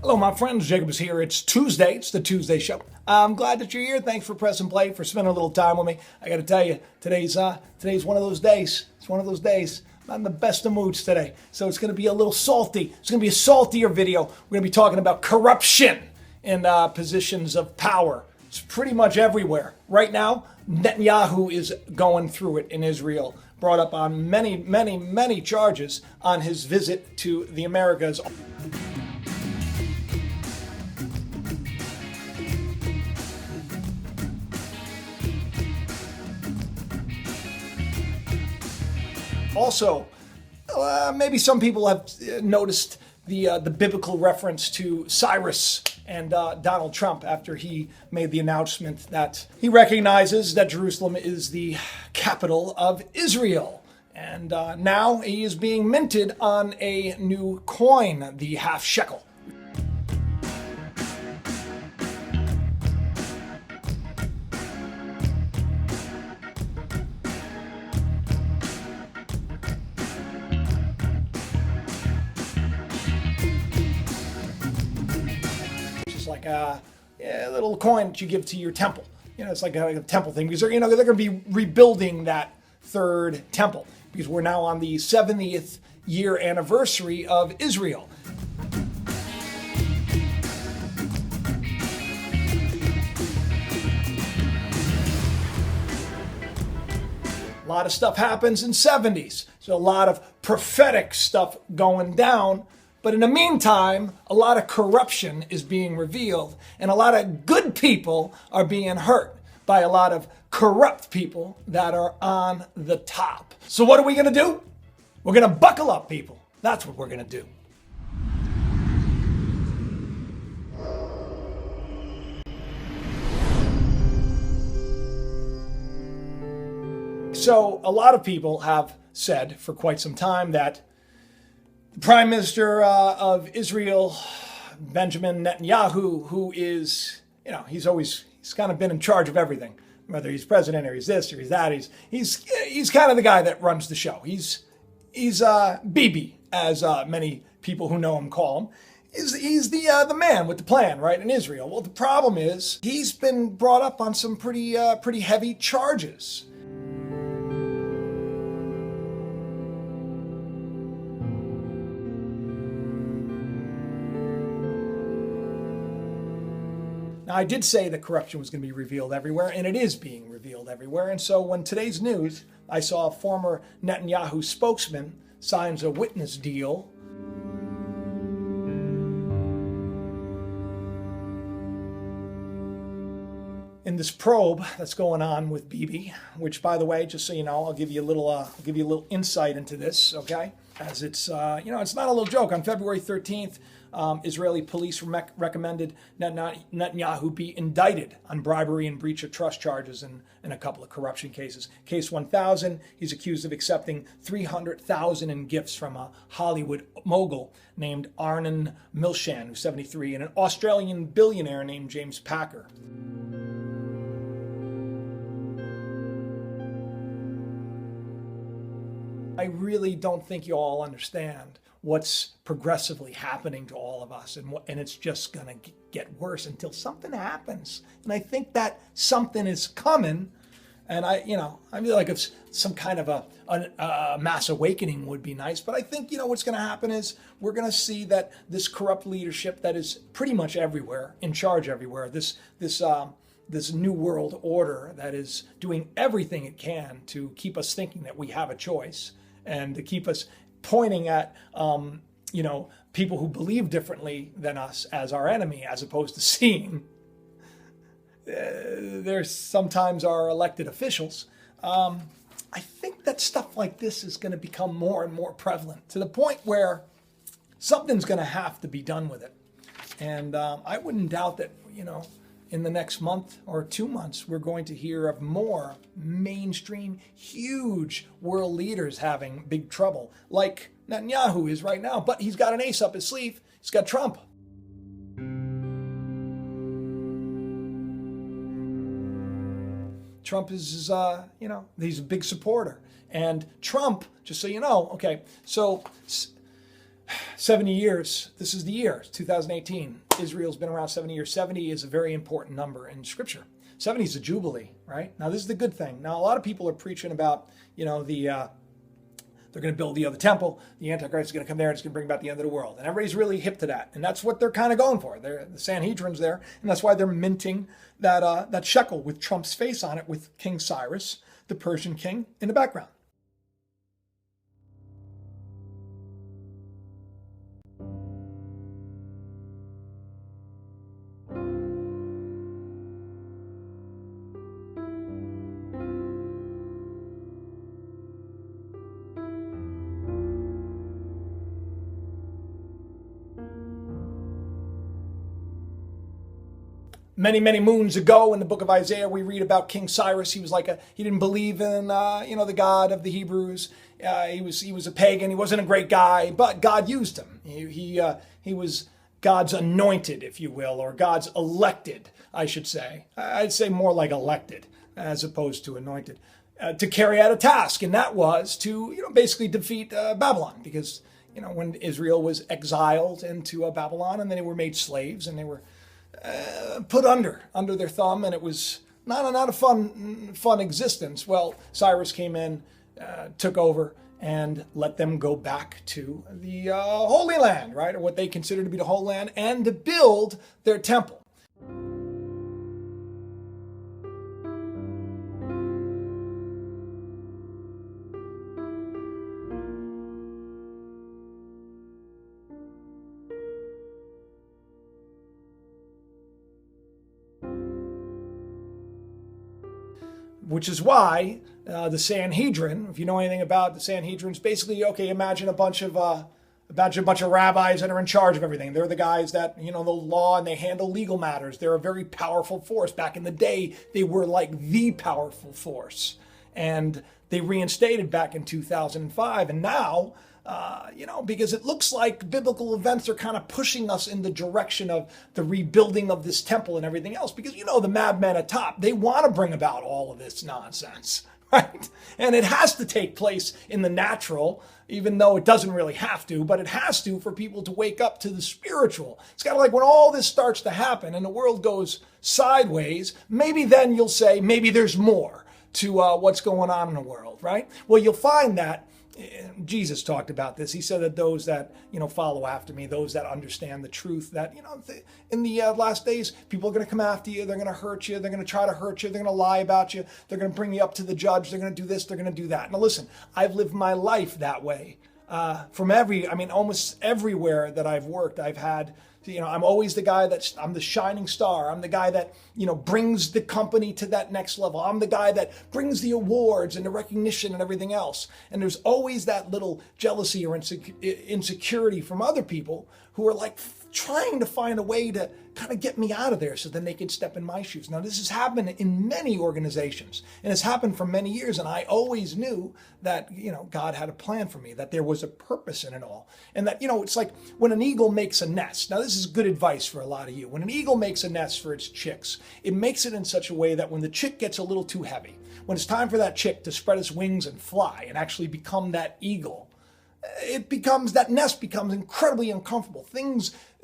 Hello, my friends. Jacob is here. It's Tuesday. It's the Tuesday show. I'm glad that you're here. Thanks for pressing play, for spending a little time with me. I got to tell you, today's one of those days. It's one of those days. I'm not in the best of moods today, so it's going to be a little salty. It's going to be a saltier video. We're going to be talking about corruption in positions of power. It's pretty much everywhere. Right now, Netanyahu is going through it in Israel. Brought up on many charges on his visit to the Americas. Also, maybe some people have noticed the biblical reference to Cyrus and Donald Trump after he made the announcement that he recognizes that Jerusalem is the capital of Israel. And now he is being minted on a new coin, the half shekel. Like a little coin that you give to your temple. You know, it's like a temple thing because they're going to be rebuilding that third temple because we're now on the 70th year anniversary of Israel. A lot of stuff happens in 70s. So a lot of prophetic stuff going down. But in the meantime, a lot of corruption is being revealed, and a lot of good people are being hurt by a lot of corrupt people that are on the top. So what are we going to do? We're going to buckle up, people. That's what we're going to do. So a lot of people have said for quite some time that the Prime Minister of Israel, Benjamin Netanyahu, who is, he's kind of been in charge of everything, whether he's president or he's this or he's that. He's kind of the guy that runs the show. He's Bibi, as many people who know him call him. He's the man with the plan, right, in Israel. Well, the problem is he's been brought up on some pretty heavy charges. Now, I did say that corruption was going to be revealed everywhere, and it is being revealed everywhere. And so when today's news, I saw a former Netanyahu spokesman signs a witness deal in this probe that's going on with Bibi, which, by the way, just so you know, I'll give you a little insight into this, okay? As it's it's not a little joke. On February 13th, Israeli police recommended Netanyahu be indicted on bribery and breach of trust charges in a couple of corruption cases. Case 1000, he's accused of accepting $300,000 in gifts from a Hollywood mogul named Arnon Milchan, who's 73, and an Australian billionaire named James Packer. I really don't think you all understand what's progressively happening to all of us, and it's just going to get worse until something happens. And I think that something is coming, and I feel like if some kind of a mass awakening would be nice, but I think what's going to happen is we're going to see that this corrupt leadership that is pretty much everywhere, in charge everywhere, this new world order that is doing everything it can to keep us thinking that we have a choice and to keep us pointing at, people who believe differently than us as our enemy, as opposed to seeing there's sometimes our elected officials. I think that stuff like this is going to become more and more prevalent to the point where something's going to have to be done with it. And I wouldn't doubt that, in the next month or 2 months, we're going to hear of more mainstream, huge world leaders having big trouble, like Netanyahu is right now. But he's got an ace up his sleeve. He's got Trump. Trump is, he's a big supporter. And Trump, just so you know, okay, so 70 years, this is the year, 2018. Israel's been around 70 years. 70 is a very important number in Scripture. 70 is a jubilee, right? Now, this is the good thing. Now, a lot of people are preaching about, they're going to build the other temple. The Antichrist is going to come there and it's going to bring about the end of the world. And everybody's really hip to that. And that's what they're kind of going for. The Sanhedrin's there. And that's why they're minting that shekel with Trump's face on it with King Cyrus, the Persian king, in the background. Many, many moons ago in the book of Isaiah, we read about King Cyrus. He was he didn't believe in, the God of the Hebrews. He was a pagan. He wasn't a great guy, but God used him. He was God's anointed, if you will, or God's elected, I should say. I'd say more like elected as opposed to anointed, to carry out a task. And that was to, basically defeat Babylon, because, when Israel was exiled into Babylon and then they were made slaves and they were put under their thumb, and it was not a fun existence. Well, Cyrus came in, took over, and let them go back to the Holy Land, right, or what they considered to be the Holy Land, and to build their temple. Which is why the Sanhedrin, if you know anything about the Sanhedrin, is basically, imagine a bunch of rabbis that are in charge of everything. They're the guys that, the law, and they handle legal matters. They're a very powerful force. Back in the day, they were like the powerful force. And they reinstated back in 2005. And now, because it looks like biblical events are kind of pushing us in the direction of the rebuilding of this temple and everything else. Because, the madmen at top, they want to bring about all of this nonsense, right? And it has to take place in the natural, even though it doesn't really have to, but it has to for people to wake up to the spiritual. It's kind of like when all this starts to happen and the world goes sideways, maybe then you'll say, maybe there's more to what's going on in the world, right? Well, you'll find that Jesus talked about this. He said that those that, follow after me, those that understand the truth, that, in the last days, people are going to come after you. They're going to hurt you. They're going to try to hurt you. They're going to lie about you. They're going to bring you up to the judge. They're going to do this. They're going to do that. Now, listen, I've lived my life that way. Almost everywhere that I've worked, I've had, I'm always the guy I'm the shining star. I'm the guy that, brings the company to that next level. I'm the guy that brings the awards and the recognition and everything else. And there's always that little jealousy or insecurity from other people who are trying to find a way to kind of get me out of there so then they can step in my shoes. Now, this has happened in many organizations, and it's happened for many years, and I always knew that, God had a plan for me, that there was a purpose in it all. And that, it's like when an eagle makes a nest. Now, this is good advice for a lot of you. When an eagle makes a nest for its chicks, it makes it in such a way that when the chick gets a little too heavy, when it's time for that chick to spread its wings and fly and actually become that eagle, that nest becomes incredibly uncomfortable.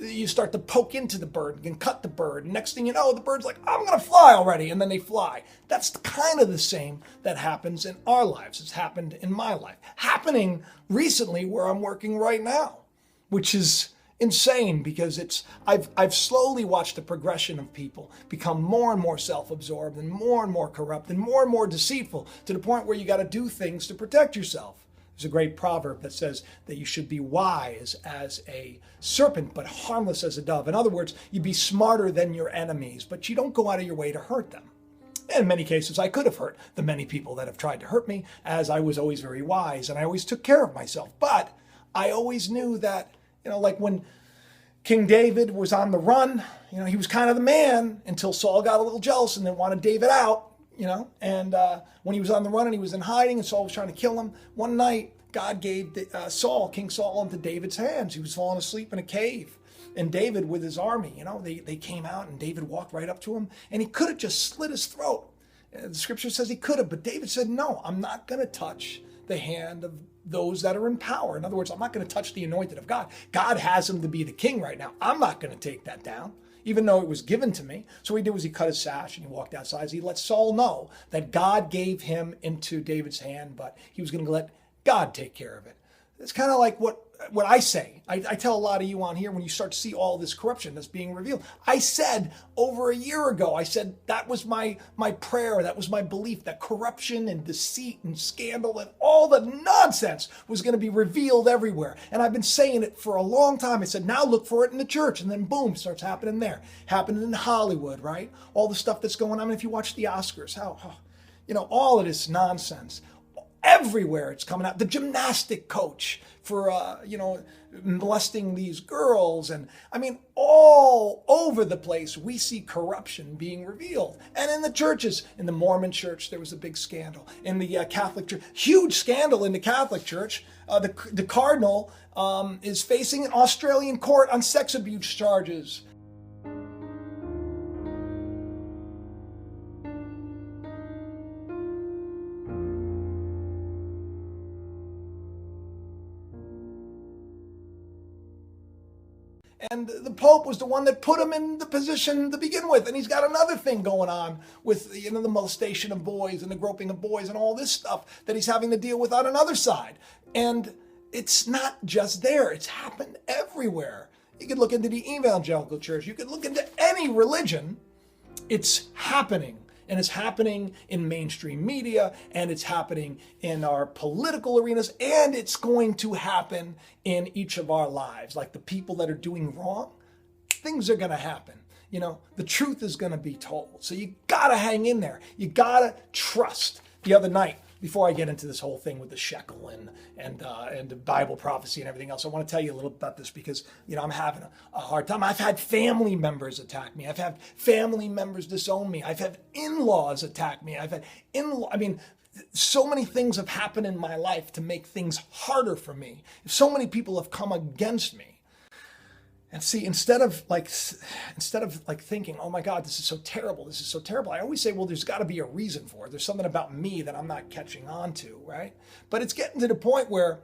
You start to poke into the bird and cut the bird. Next thing you know, the bird's like, I'm going to fly already. And then they fly. That's kind of the same that happens in our lives. It's happened in my life. Happening recently where I'm working right now, which is insane because I've slowly watched the progression of people become more and more self-absorbed and more corrupt and more deceitful to the point where you got to do things to protect yourself. There's a great proverb that says that you should be wise as a serpent, but harmless as a dove. In other words, you be smarter than your enemies, but you don't go out of your way to hurt them. In many cases, I could have hurt the many people that have tried to hurt me, as I was always very wise and I always took care of myself. But I always knew that, like when King David was on the run, he was kind of the man until Saul got a little jealous and then wanted David out. And when he was on the run and he was in hiding and Saul was trying to kill him, one night God gave King Saul into David's hands. He was falling asleep in a cave. And David with his army, they came out and David walked right up to him and he could have just slit his throat. The scripture says he could have, but David said, no, I'm not going to touch the hand those that are in power. In other words, I'm not going to touch the anointed of God. God has him to be the king right now. I'm not going to take that down, even though it was given to me. So what he did was he cut his sash and he walked outside. He let Saul know that God gave him into David's hand, but he was going to let God take care of it. It's kind of like what I say. I tell a lot of you on here when you start to see all this corruption that's being revealed. I said over a year ago, I said that was my prayer, that was my belief, that corruption and deceit and scandal and all the nonsense was going to be revealed everywhere. And I've been saying it for a long time. I said, now look for it in the church. And then boom, it starts happening there. Happening in Hollywood, right? All the stuff that's going on. I mean, if you watch the Oscars, all of this nonsense. Everywhere it's coming out. The gymnastic coach for, molesting these girls. And I mean, all over the place, we see corruption being revealed. And in the churches, in the Mormon church, there was a big scandal. In the Catholic church, huge scandal in the Catholic church. The cardinal is facing an Australian court on sex abuse charges. And the Pope was the one that put him in the position to begin with. And he's got another thing going on with, the molestation of boys and the groping of boys and all this stuff that he's having to deal with on another side. And it's not just there. It's happened everywhere. You could look into the evangelical church. You could look into any religion. It's happening. And it's happening in mainstream media, and it's happening in our political arenas, and it's going to happen in each of our lives. Like the people that are doing wrong, things are going to happen. The truth is going to be told. So you got to hang in there. You got to trust. The other night, before I get into this whole thing with the shekel and the Bible prophecy and everything else, I want to tell you a little about this because, I'm having a hard time. I've had family members attack me. I've had family members disown me. I've had in-laws attack me. So many things have happened in my life to make things harder for me. So many people have come against me. And see, instead of thinking, oh my God, this is so terrible, I always say, well, there's got to be a reason for it. There's something about me that I'm not catching on to, right? But it's getting to the point where,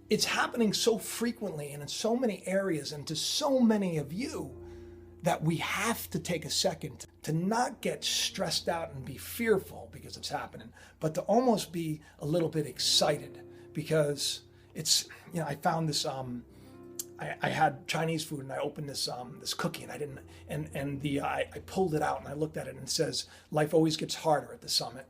it's happening so frequently and in so many areas and to so many of you that we have to take a second to not get stressed out and be fearful because it's happening, but to almost be a little bit excited because it's, I found this, I had Chinese food and I opened this cookie and I pulled it out and I looked at it and it says, life always gets harder at the summit.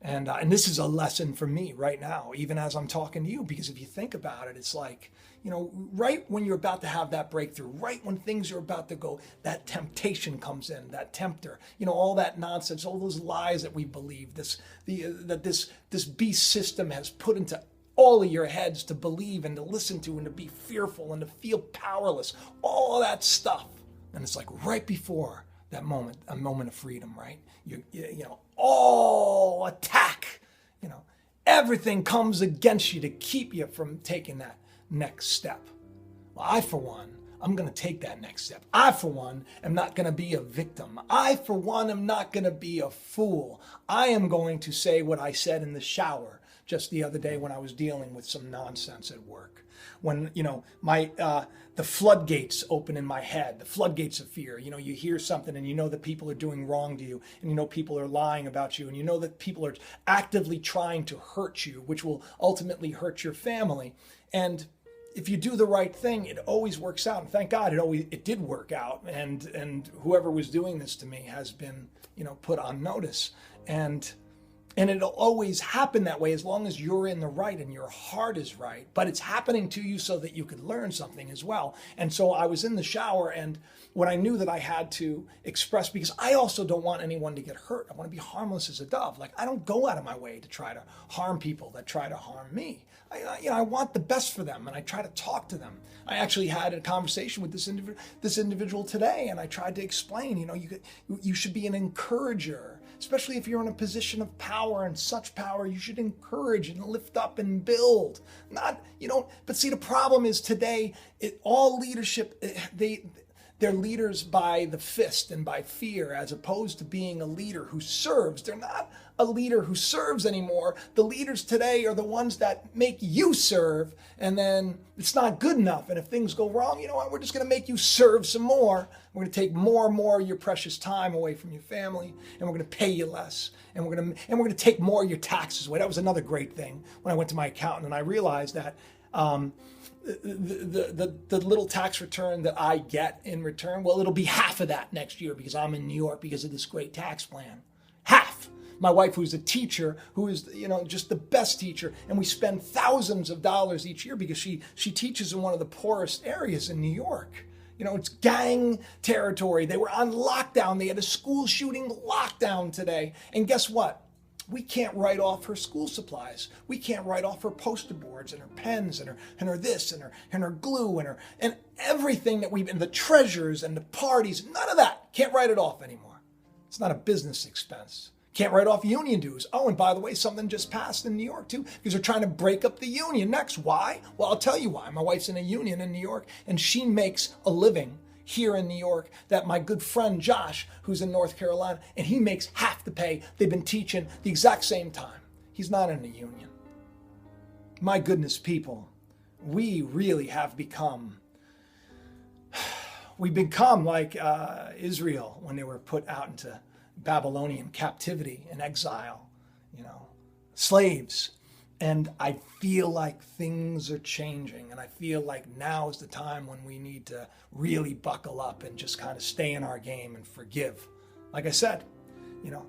And this is a lesson for me right now, even as I'm talking to you, because if you think about it, it's like, right when you're about to have that breakthrough, right when things are about to go, that temptation comes in, that tempter, all that nonsense, all those lies that we believe, that this beast system has put into all of your heads to believe and to listen to and to be fearful and to feel powerless, all of that stuff. And it's like right before that moment, a moment of freedom, right? All attack, everything comes against you to keep you from taking that next step. Well, I, for one, I'm going to take that next step. I, for one, am not going to be a victim. I, for one, am not going to be a fool. I am going to say what I said in the shower just the other day when I was dealing with some nonsense at work. When, the floodgates open in my head, the floodgates of fear. You hear something and you know that people are doing wrong to you, and you know people are lying about you, and you know that people are actively trying to hurt you, which will ultimately hurt your family. And if you do the right thing, it always works out. And thank God it did work out. And whoever was doing this to me has been, put on notice. And it'll always happen that way as long as you're in the right and your heart is right. But it's happening to you so that you could learn something as well. And so I was in the shower, and when I knew that I had to express, because I also don't want anyone to get hurt. I want to be harmless as a dove. Like, I don't go out of my way to try to harm people that try to harm me. I want the best for them, and I try to talk to them. I actually had a conversation with this individual today, and I tried to explain, you should be an encourager. Especially if you're in a position of power and such power, you should encourage and lift up and build. But see, the problem is today, all leadership, They're leaders by the fist and by fear, as opposed to being a leader who serves. They're not a leader who serves anymore. The leaders today are the ones that make you serve, and then it's not good enough. And if things go wrong, you know what? We're just going to make you serve some more. We're going to take more and more of your precious time away from your family, and we're going to pay you less, and we're going to take more of your taxes away. That was another great thing when I went to my accountant, and I realized that the little tax return that I get in return, well, it'll be half of that next year because I'm in New York because of this great tax plan. Half. My wife, who's a teacher, who is, just the best teacher, and we spend thousands of dollars each year because she teaches in one of the poorest areas in New York. It's gang territory. They were on lockdown. They had a school shooting lockdown today. And guess what? We can't write off her school supplies. We can't write off her poster boards and her pens and her this and her glue and everything that and the treasures and the parties. None of that. Can't write it off anymore. It's not a business expense. Can't write off union dues. Oh, and by the way, something just passed in New York too, because they're trying to break up the union next. Why? Well, I'll tell you why. My wife's in a union in New York, and she makes a living here in New York that my good friend Josh, who's in North Carolina, and he makes half the pay. They've been teaching the exact same time. He's not in a union. My goodness, people, we really have become, we've become like Israel when they were put out into Babylonian captivity and exile, slaves. And I feel like things are changing, and I feel like now is the time when we need to really buckle up and just kind of stay in our game and forgive. Like I said,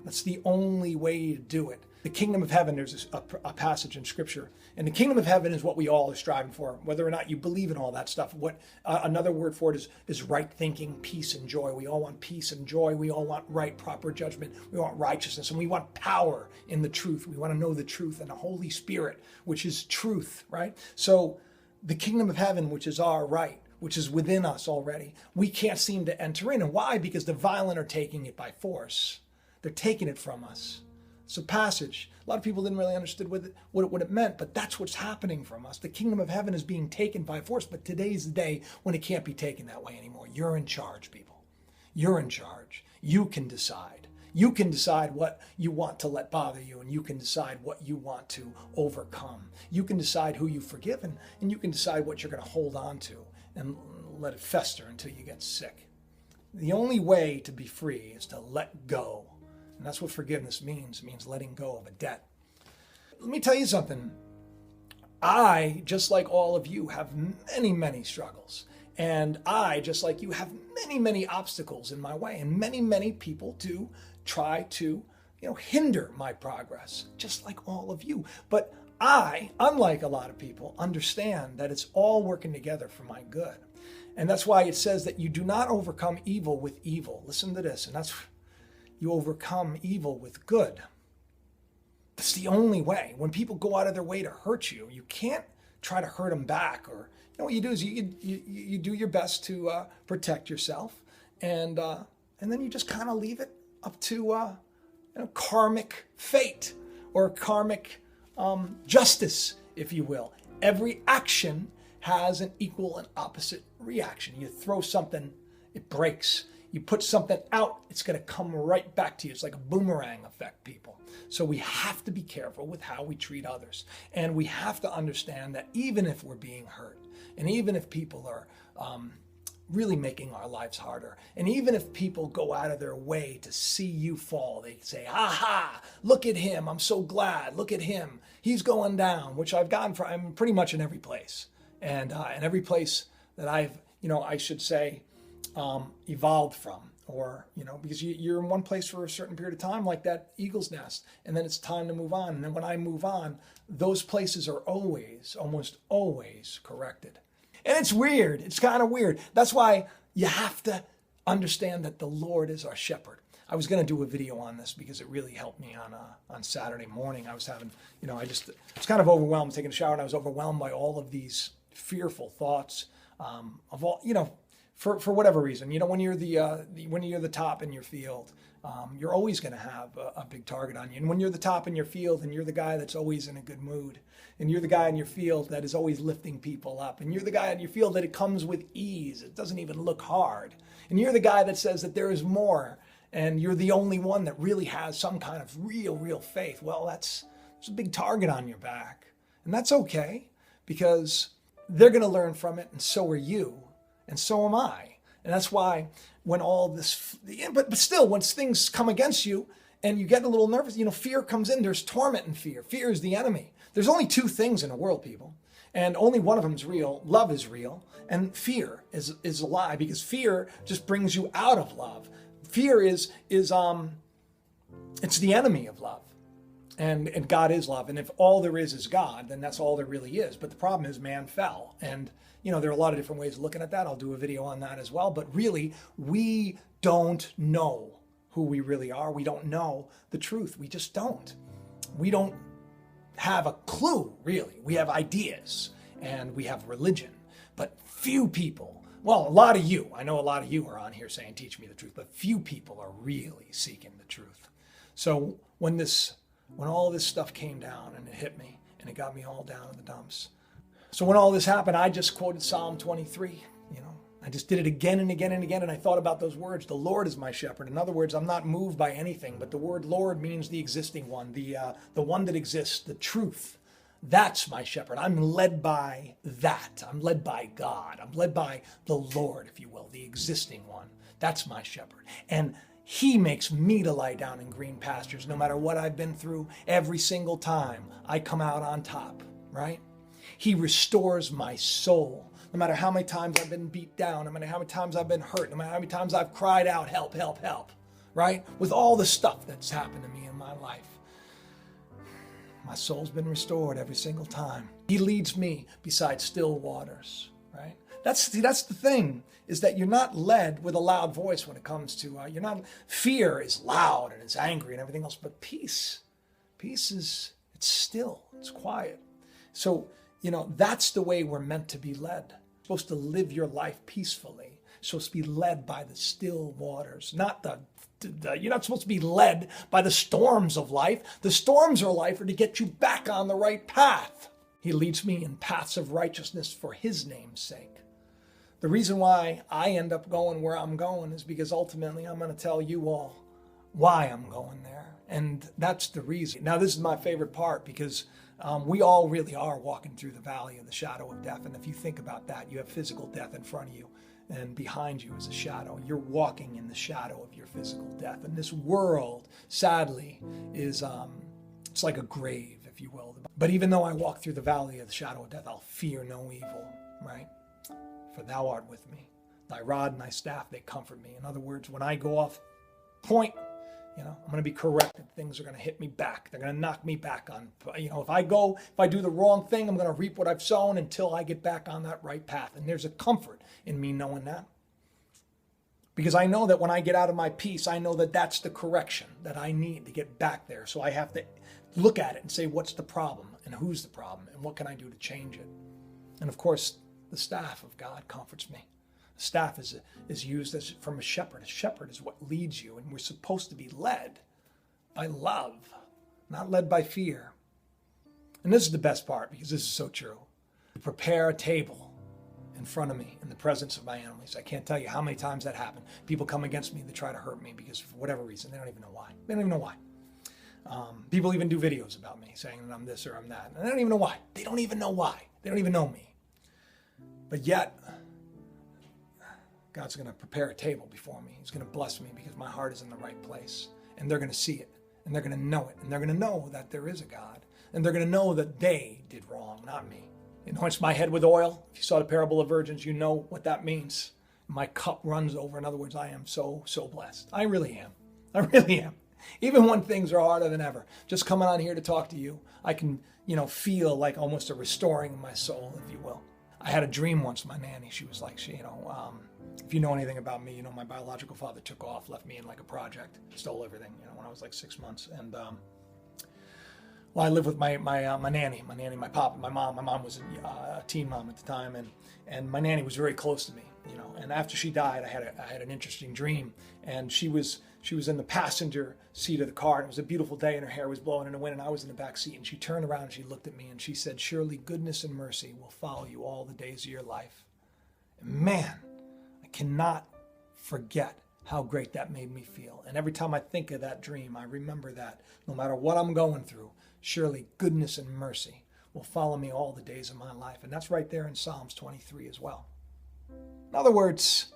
that's the only way to do it. The kingdom of heaven, there's a passage in scripture, and the kingdom of heaven is what we all are striving for, whether or not you believe in all that stuff. What another word for it is right thinking, peace and joy. We all want peace and joy. We all want right, proper judgment. We want righteousness, and we want power in the truth. We want to know the truth and the Holy Spirit, which is truth, right? So the kingdom of heaven, which is our right, which is within us already, we can't seem to enter in. And why? Because the violent are taking it by force. They're taking it from us. It's a passage. A lot of people didn't really understand what it meant, but that's what's happening from us. The kingdom of heaven is being taken by force, but today's the day when it can't be taken that way anymore. You're in charge, people. You're in charge. You can decide. You can decide what you want to let bother you, and you can decide what you want to overcome. You can decide who you forgive, and you can decide what you're going to hold on to and let it fester until you get sick. The only way to be free is to let go. And that's what forgiveness means. It means letting go of a debt. Let me tell you something. I, just like all of you, have many, many struggles. And I, just like you, have many, many obstacles in my way. And many, many people do try to, hinder my progress, just like all of you. But I, unlike a lot of people, understand that it's all working together for my good. And that's why it says that you do not overcome evil with evil. Listen to this. And that's, you overcome evil with good. That's the only way. When people go out of their way to hurt you, you can't try to hurt them back. Or what you do is you do your best to protect yourself, and then you just kind of leave it up to karmic fate or karmic justice, if you will. Every action has an equal and opposite reaction. You throw something, it breaks. You put something out, it's going to come right back to you. It's like a boomerang effect, people. So we have to be careful with how we treat others. And we have to understand that even if we're being hurt, and even if people are really making our lives harder, and even if people go out of their way to see you fall, they say, aha, look at him, I'm so glad, look at him, he's going down, which I've gotten from, I'm pretty much in every place. And in every place that I've, I should say, evolved from, or because you're in one place for a certain period of time, like that eagle's nest, and then it's time to move on. And then when I move on, those places are almost always corrected. And it's weird. It's kind of weird. That's why you have to understand that the Lord is our shepherd. I was going to do a video on this because it really helped me on Saturday morning. I was having, I was kind of overwhelmed, taking a shower, and I was overwhelmed by all of these fearful thoughts of all, for whatever reason. You know, when you're the top in your field, you're always going to have a big target on you. And when you're the top in your field and you're the guy that's always in a good mood, and you're the guy in your field that is always lifting people up, and you're the guy in your field that it comes with ease, it doesn't even look hard, and you're the guy that says that there is more, and you're the only one that really has some kind of real faith, well, there's a big target on your back. And that's okay, because they're going to learn from it, and so are you, and so am I. And that's why when all this, but still, when things come against you and you get a little nervous, you know, fear comes in. There's torment in fear. Fear is the enemy. There's only two things in the world, people, and only one of them is real. Love is real, and fear is a lie, because fear just brings you out of love. Fear is it's the enemy of love. And God is love. And if all there is God, then that's all there really is. But the problem is man fell. And, you know, there are a lot of different ways of looking at that. I'll do a video on that as well. But really, we don't know who we really are. We don't know the truth. We just don't. We don't have a clue, really. We have ideas and we have religion. But few people, well, a lot of you, I know a lot of you are on here saying, teach me the truth. But few people are really seeking the truth. So when all this stuff came down and it hit me and it got me all down in the dumps. So when all this happened, I just quoted Psalm 23, you know, I just did it again and again and again. And I thought about those words. The Lord is my shepherd. In other words, I'm not moved by anything, but the word Lord means the existing one, the one that exists, the truth. That's my shepherd. I'm led by that. I'm led by God. I'm led by the Lord, if you will, the existing one. That's my shepherd. And he makes me to lie down in green pastures, no matter what I've been through. Every single time I come out on top, right? He restores my soul. No matter how many times I've been beat down, no matter how many times I've been hurt, no matter how many times I've cried out, help, help, help, right? With all the stuff that's happened to me in my life, my soul's been restored every single time. He leads me beside still waters, right? That's the thing, is that you're not led with a loud voice when it comes to, fear is loud and it's angry and everything else, but peace is, it's still, it's quiet. So, you know, that's the way we're meant to be led. You're supposed to live your life peacefully. You're supposed to be led by the still waters, not you're not supposed to be led by the storms of life. The storms of life are to get you back on the right path. He leads me in paths of righteousness for his name's sake. The reason why I end up going where I'm going is because ultimately I'm going to tell you all why I'm going there. And that's the reason. Now, this is my favorite part, because we all really are walking through the valley of the shadow of death. And if you think about that, you have physical death in front of you, and behind you is a shadow. You're walking in the shadow of your physical death. And this world, sadly, is it's like a grave, if you will. But even though I walk through the valley of the shadow of death, I'll fear no evil, right? For thou art with me. Thy rod and thy staff, they comfort me. In other words, when I go off point, you know, I'm going to be corrected. Things are going to hit me back. They're going to knock me back on. You know, if I do the wrong thing, I'm going to reap what I've sown until I get back on that right path. And there's a comfort in me knowing that. Because I know that when I get out of my peace, I know that that's the correction that I need to get back there. So I have to look at it and say, what's the problem and who's the problem and what can I do to change it? And of course, the staff of God comforts me. The staff is used as from a shepherd. A shepherd is what leads you, and we're supposed to be led by love, not led by fear. And this is the best part, because this is so true. Prepare a table in front of me in the presence of my enemies. I can't tell you how many times that happened. People come against me, they try to hurt me because for whatever reason, they don't even know why. They don't even know why. People even do videos about me saying that I'm this or I'm that. And they don't even know why. They don't even know why. They don't even know me. But yet, God's going to prepare a table before me. He's going to bless me because my heart is in the right place. And they're going to see it. And they're going to know it. And they're going to know that there is a God. And they're going to know that they did wrong, not me. Anoints my head with oil. If you saw the parable of virgins, you know what that means. My cup runs over. In other words, I am so blessed. I really am. I really am. Even when things are harder than ever. Just coming on here to talk to you, I can, feel like almost a restoring of my soul, if you will. I had a dream once, my nanny, she was like, if you know anything about me, my biological father took off, left me in like a project, stole everything, when I was like 6 months. And, I lived with my nanny, my pop, and my mom. My mom was a teen mom at the time, and my nanny was very close to me. you know. And after she died, I had an interesting dream, and she was in the passenger seat of the car, and it was a beautiful day, and her hair was blowing in the wind, and I was in the back seat, and she turned around and she looked at me and she said, "Surely goodness and mercy will follow you all the days of your life." And man, I cannot forget how great that made me feel. And every time I think of that dream, I remember that no matter what I'm going through, surely goodness and mercy will follow me all the days of my life. And that's right there in Psalms 23 as well. In other words,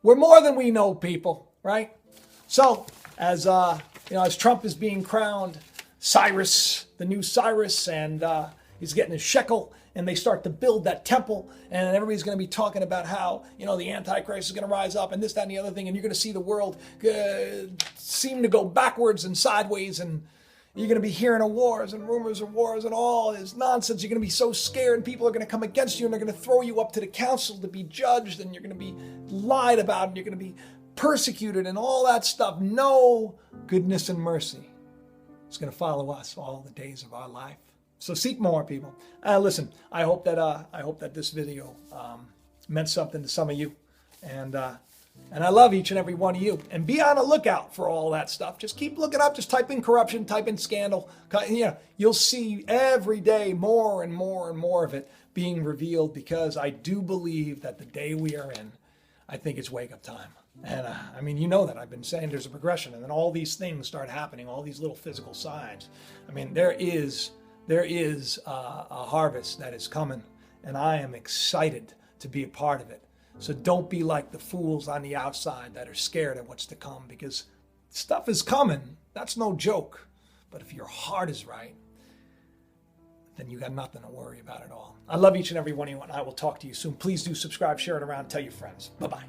we're more than we know, people, right? So as as Trump is being crowned Cyrus, the new Cyrus, and he's getting his shekel, and they start to build that temple, and everybody's going to be talking about how, the Antichrist is going to rise up, and this, that, and the other thing, and you're going to see the world seem to go backwards and sideways, and you're going to be hearing of wars and rumors of wars and all this nonsense. You're going to be so scared, and people are going to come against you, and they're going to throw you up to the council to be judged, and you're going to be lied about, and you're going to be persecuted, and all that stuff. No, goodness and mercy is going to follow us all the days of our life. So seek more, people. Listen, I hope that this video meant something to some of you, and I love each and every one of you. And be on the lookout for all that stuff. Just keep looking up. Just type in corruption, type in scandal. You'll see every day more and more and more of it being revealed, because I do believe that the day we are in, I think it's wake up time. And that I've been saying there's a progression, and then all these things start happening, all these little physical signs. There is a harvest that is coming, and I am excited to be a part of it. So don't be like the fools on the outside that are scared of what's to come, because stuff is coming. That's no joke. But if your heart is right, then you got nothing to worry about at all. I love each and every one of you, and I will talk to you soon. Please do subscribe, share it around, tell your friends. Bye-bye.